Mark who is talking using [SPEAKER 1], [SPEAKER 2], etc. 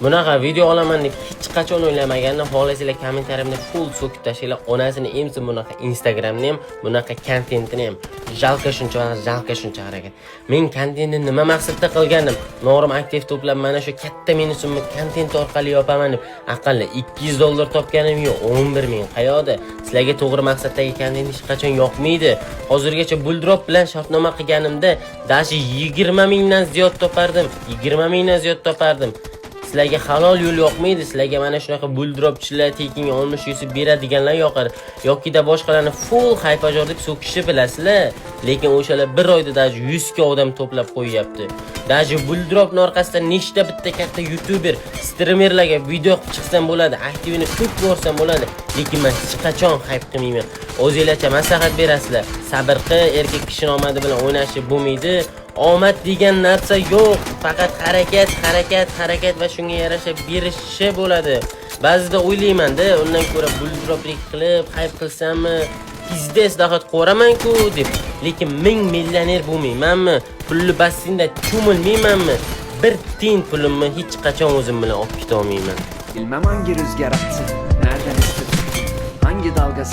[SPEAKER 1] Bunaqa video olaman deb hech qachon o'ylamagandim. Xohlasanglar kommentariyatimda full so'kib tashlanglar. Onasini emsin bunaqa Instagramni ham, bunaqa kontentini ham. Jalqa shuncha harakat. Men kontentni nima maqsadda qilganim? Norim aktiv to'plab mana shu katta minusimni kontent orqali yopaman deb aqalli $200 topganim yo'q. 11 ming qayoqda? Sizlarga to'g'ri maqsaddagi kontent hech qachon yoqmaydi. Hozirgacha Buldrop bilan shartnoma qilganimda dashi 20 mingdan ziyod topardim. 20 mingdan ziyod topardim. Sizlarga halol yo'l yoqmaydi. Sizlarga mana shunaqa buldropchilar tekinga olmish yusib beradiganlar yoqar. Yokida boshqalarni full haypajor deb so'kishni bilasizlar. Lekin o'shalar bir oyda dashi 100 ga odam to'plab qo'yyapti. Dashi buldropning orqasida nechta bitta katta YouTuber, streamerlarga video chiqsam bo'ladi, aktivini ko'p ko'rsam bo'ladi. Lekin men hech qachon hayp qilmayman. O'zingizlarcha maslahat berasizlar. Sabr qil, erkak kishi omadi bilan o'ynashni bo'lmaydi. Omad degan narsa yo'q, faqat harakat va shunga yarasha berishi bo'ladi. Ba'zida o'ylayman-da, undan ko'ra buldroplik qilib, hayp qilsammi, pizdes dahat qo'raman-ku deb. Lekin men millioner bo'lmaymanmi? Pulli bassinda cho'milmaymanmi? Bir tiyin pulimni hech qachon o'zim bilan olib keta olmayman.
[SPEAKER 2] Bilmem hangi rüzgar attı, nereden esti, hangi dalgası